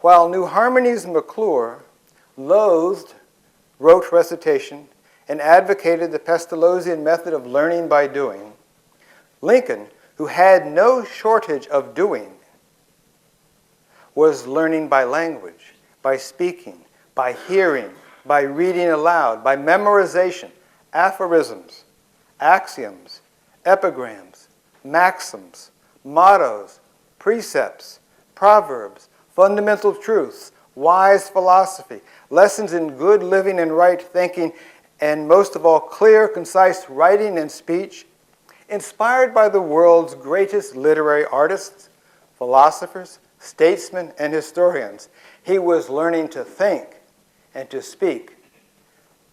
While New Harmony's McClure loathed rote recitation and advocated the Pestalozzian method of learning by doing, Lincoln, who had no shortage of doing, was learning by language, by speaking, by hearing, by reading aloud, by memorization, aphorisms, axioms, epigrams, maxims, mottos, precepts, proverbs, fundamental truths, wise philosophy, lessons in good living and right thinking, and most of all, clear, concise writing and speech, inspired by the world's greatest literary artists, philosophers, statesmen, and historians. He was learning to think and to speak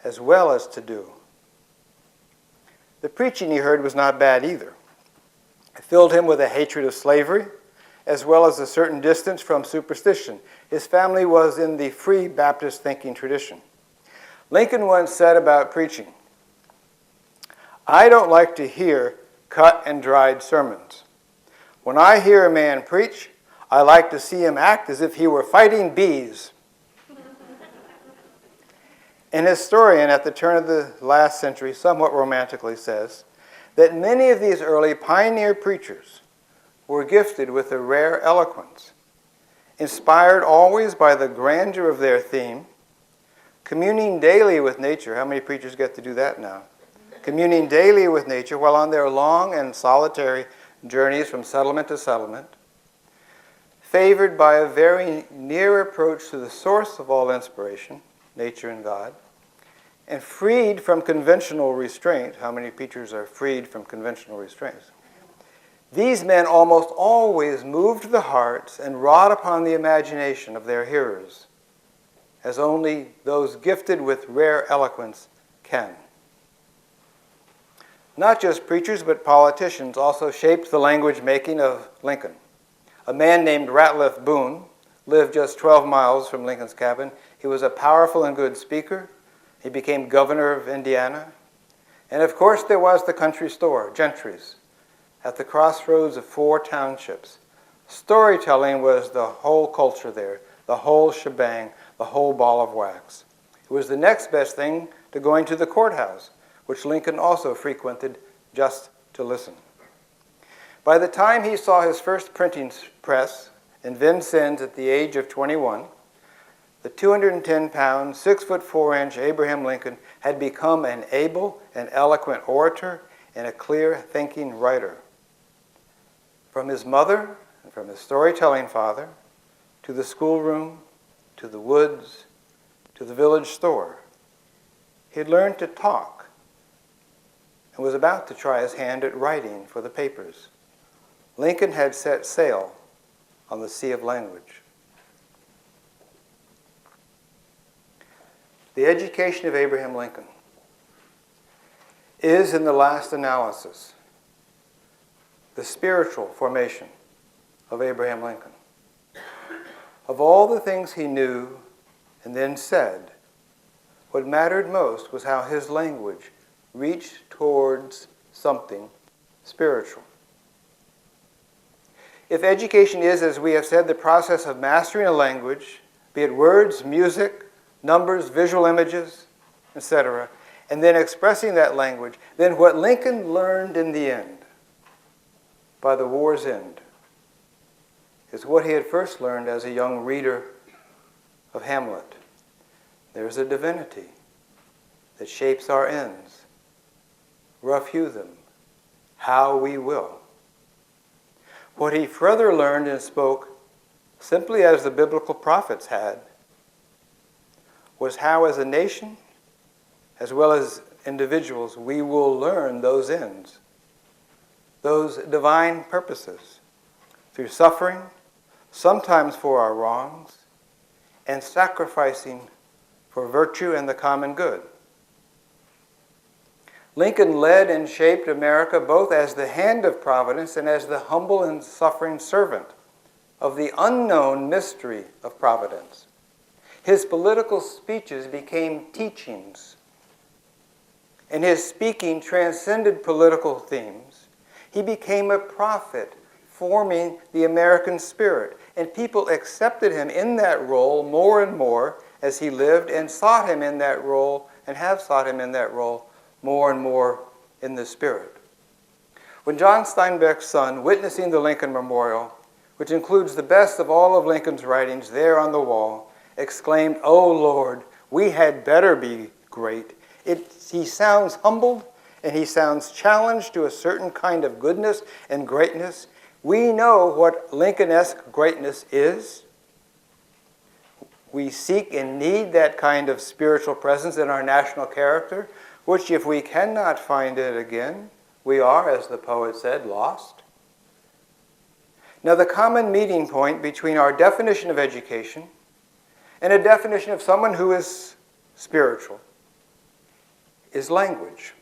as well as to do. The preaching he heard was not bad either. It filled him with a hatred of slavery, as well as a certain distance from superstition. His family was in the Free Baptist thinking tradition. Lincoln once said about preaching, "I don't like to hear cut and dried sermons. When I hear a man preach, I like to see him act as if he were fighting bees." An historian at the turn of the last century somewhat romantically says that many of these early pioneer preachers were gifted with a rare eloquence, inspired always by the grandeur of their theme, communing daily with nature. How many preachers get to do that now? Communing daily with nature while on their long and solitary journeys from settlement to settlement, favored by a very near approach to the source of all inspiration, nature and God, and freed from conventional restraint. How many preachers are freed from conventional restraints? These men almost always moved the hearts and wrought upon the imagination of their hearers, as only those gifted with rare eloquence can. Not just preachers, but politicians also shaped the language making of Lincoln. A man named Ratliff Boone lived just 12 miles from Lincoln's cabin. He was a powerful and good speaker. He became governor of Indiana. And of course there was the country store, Gentry's, at the crossroads of 4 townships. Storytelling was the whole culture there, the whole shebang, the whole ball of wax. It was the next best thing to going to the courthouse, which Lincoln also frequented just to listen. By the time he saw his first printing press in Vincennes at the age of 21, the 210-pound, 6'4" Abraham Lincoln had become an able and eloquent orator and a clear-thinking writer. From his mother and from his storytelling father, to the schoolroom, to the woods, to the village store, he had learned to talk and was about to try his hand at writing for the papers. Lincoln had set sail on the sea of language. The education of Abraham Lincoln is, in the last analysis, the spiritual formation of Abraham Lincoln. Of all the things he knew and then said, what mattered most was how his language reached towards something spiritual. If education is, as we have said, the process of mastering a language, be it words, music, numbers, visual images, etc., and then expressing that language, then what Lincoln learned in the end, by the war's end, is what he had first learned as a young reader of Hamlet. There's a divinity that shapes our ends. Rough hew them, how we will. What he further learned and spoke, simply as the biblical prophets had, was how as a nation, as well as individuals, we will learn those ends, those divine purposes, through suffering, sometimes for our wrongs, and sacrificing for virtue and the common good. Lincoln led and shaped America both as the hand of providence and as the humble and suffering servant of the unknown mystery of providence. His political speeches became teachings, and his speaking transcended political themes. He became a prophet forming the American spirit. And people accepted him in that role more and more as he lived, and sought him in that role, and have sought him in that role more and more in the spirit. When John Steinbeck's son, witnessing the Lincoln Memorial, which includes the best of all of Lincoln's writings there on the wall, exclaimed, "Oh Lord, we had better be great," he sounds humbled, and he sounds challenged to a certain kind of goodness and greatness. We know what Lincoln-esque greatness is. We seek and need that kind of spiritual presence in our national character, which if we cannot find it again, we are, as the poet said, lost. Now, the common meeting point between our definition of education and a definition of someone who is spiritual is language.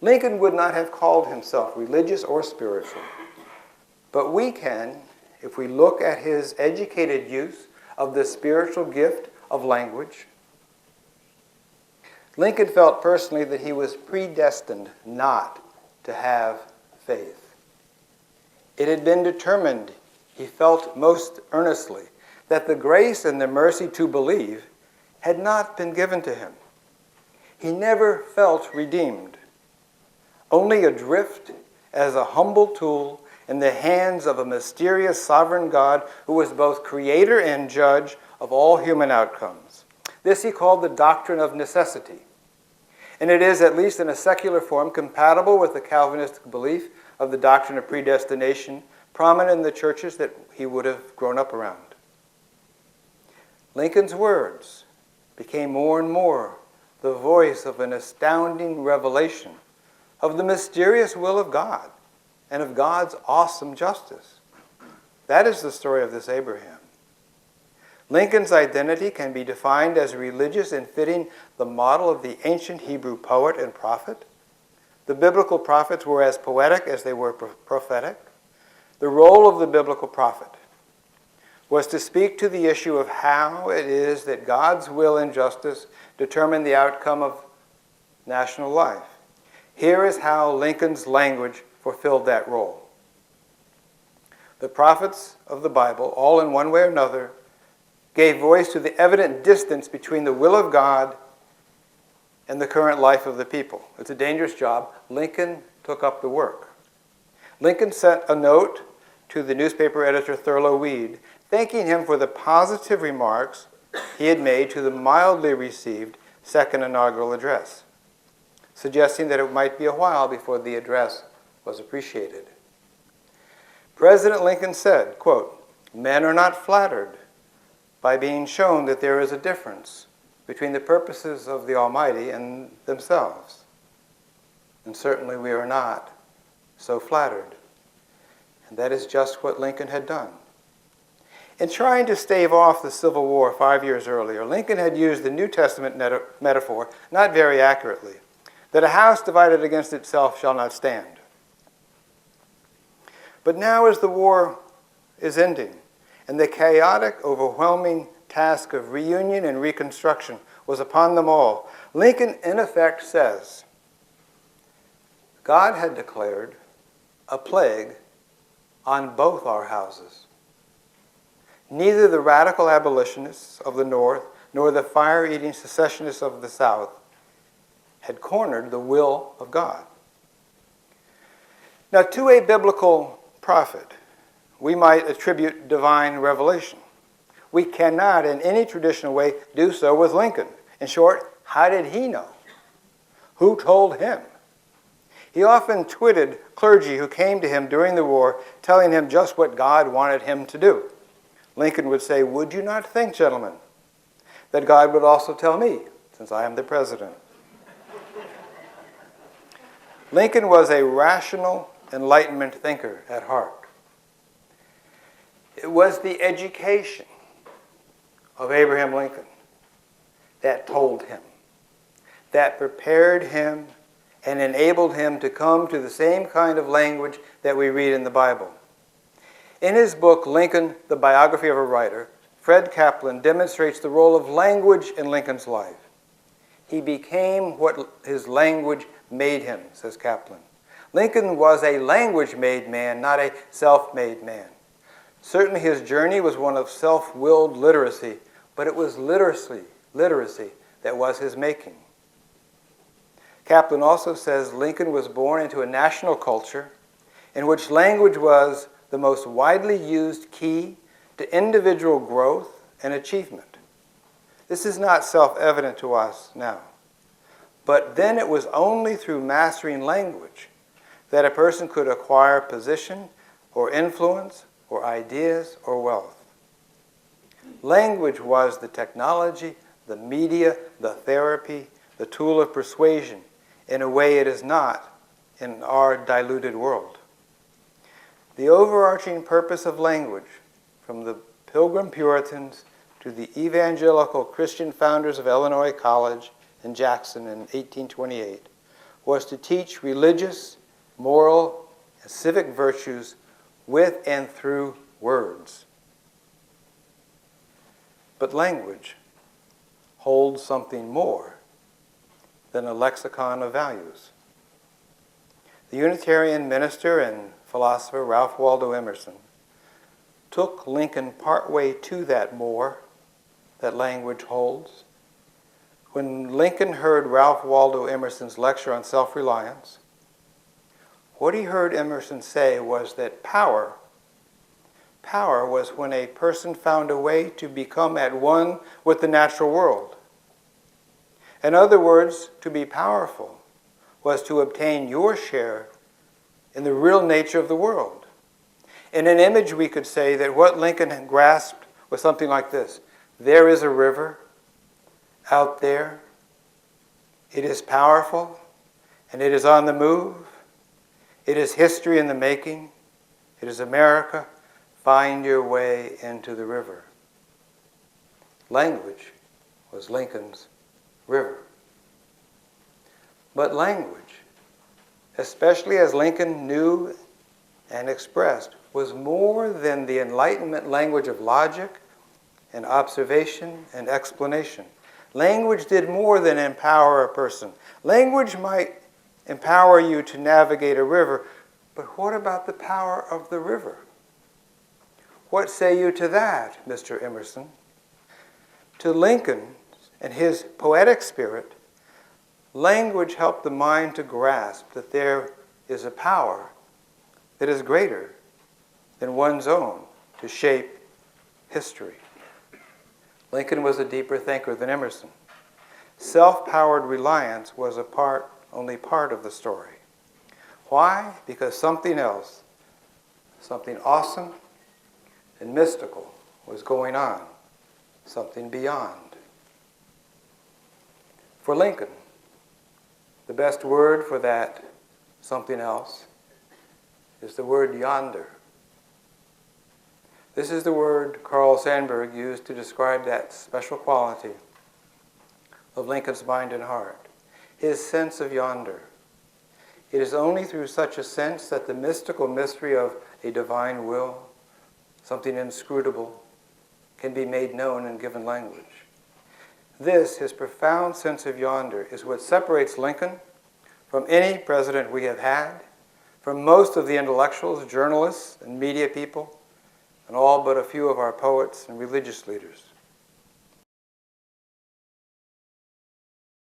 Lincoln would not have called himself religious or spiritual, but we can, if we look at his educated use of the spiritual gift of language. Lincoln felt personally that he was predestined not to have faith. It had been determined, he felt most earnestly, that the grace and the mercy to believe had not been given to him. He never felt redeemed, only adrift as a humble tool in the hands of a mysterious sovereign God who was both creator and judge of all human outcomes. This he called the doctrine of necessity. And it is, at least in a secular form, compatible with the Calvinistic belief of the doctrine of predestination, prominent in the churches that he would have grown up around. Lincoln's words became more and more the voice of an astounding revelation of the mysterious will of God and of God's awesome justice. That is the story of this Abraham. Lincoln's identity can be defined as religious and fitting the model of the ancient Hebrew poet and prophet. The biblical prophets were as poetic as they were prophetic. The role of the biblical prophet was to speak to the issue of how it is that God's will and justice determine the outcome of national life. Here is how Lincoln's language fulfilled that role. The prophets of the Bible, all in one way or another, gave voice to the evident distance between the will of God and the current life of the people. It's a dangerous job. Lincoln took up the work. Lincoln sent a note to the newspaper editor Thurlow Weed, thanking him for the positive remarks he had made to the mildly received second inaugural address, suggesting that it might be a while before the address was appreciated. President Lincoln said, quote, "Men are not flattered by being shown that there is a difference between the purposes of the Almighty and themselves. And certainly we are not so flattered." And that is just what Lincoln had done. In trying to stave off the Civil War 5 years earlier, Lincoln had used the New Testament metaphor, not very accurately, that a house divided against itself shall not stand. But now as the war is ending, and the chaotic, overwhelming task of reunion and reconstruction was upon them all, Lincoln in effect says, God had declared a plague on both our houses. Neither the radical abolitionists of the North nor the fire-eating secessionists of the South had cornered the will of God. Now, to a biblical prophet, we might attribute divine revelation. We cannot, in any traditional way, do so with Lincoln. In short, how did he know? Who told him? He often twitted clergy who came to him during the war, telling him just what God wanted him to do. Lincoln would say, "Would you not think, gentlemen, that God would also tell me, since I am the president?" Lincoln was a rational Enlightenment thinker at heart. It was the education of Abraham Lincoln that told him, that prepared him and enabled him to come to the same kind of language that we read in the Bible. In his book, Lincoln, The Biography of a Writer, Fred Kaplan demonstrates the role of language in Lincoln's life. He became what his language made him, says Kaplan. Lincoln was a language-made man, not a self-made man. Certainly his journey was one of self-willed literacy, but it was literacy that was his making. Kaplan also says Lincoln was born into a national culture in which language was the most widely used key to individual growth and achievement. This is not self-evident to us now. But then it was only through mastering language that a person could acquire position or influence or ideas or wealth. Language was the technology, the media, the therapy, the tool of persuasion in a way it is not in our diluted world. The overarching purpose of language, from the Pilgrim Puritans to the evangelical Christian founders of Illinois College in Jackson in 1828, was to teach religious, moral, and civic virtues with and through words. But language holds something more than a lexicon of values. The Unitarian minister and philosopher Ralph Waldo Emerson took Lincoln partway to that more that language holds. When Lincoln heard Ralph Waldo Emerson's lecture on self-reliance, what he heard Emerson say was that power was when a person found a way to become at one with the natural world. In other words, to be powerful was to obtain your share in the real nature of the world. In an image, we could say that what Lincoln had grasped was something like this. There is a river out there. It is powerful, and it is on the move. It is history in the making. It is America. Find your way into the river. Language was Lincoln's river. But language, especially as Lincoln knew and expressed, was more than the Enlightenment language of logic and observation and explanation. Language did more than empower a person. Language might empower you to navigate a river, but what about the power of the river? What say you to that, Mr. Emerson? To Lincoln and his poetic spirit, language helped the mind to grasp that there is a power that is greater than one's own to shape history. Lincoln was a deeper thinker than Emerson. Self-powered reliance was only part of the story. Why? Because something else, something awesome and mystical was going on, something beyond. For Lincoln, the best word for that something else is the word yonder. This is the word Carl Sandburg used to describe that special quality of Lincoln's mind and heart, his sense of yonder. It is only through such a sense that the mystical mystery of a divine will, something inscrutable, can be made known in given language. This, his profound sense of yonder, is what separates Lincoln from any president we have had, from most of the intellectuals, journalists, and media people, and all but a few of our poets and religious leaders.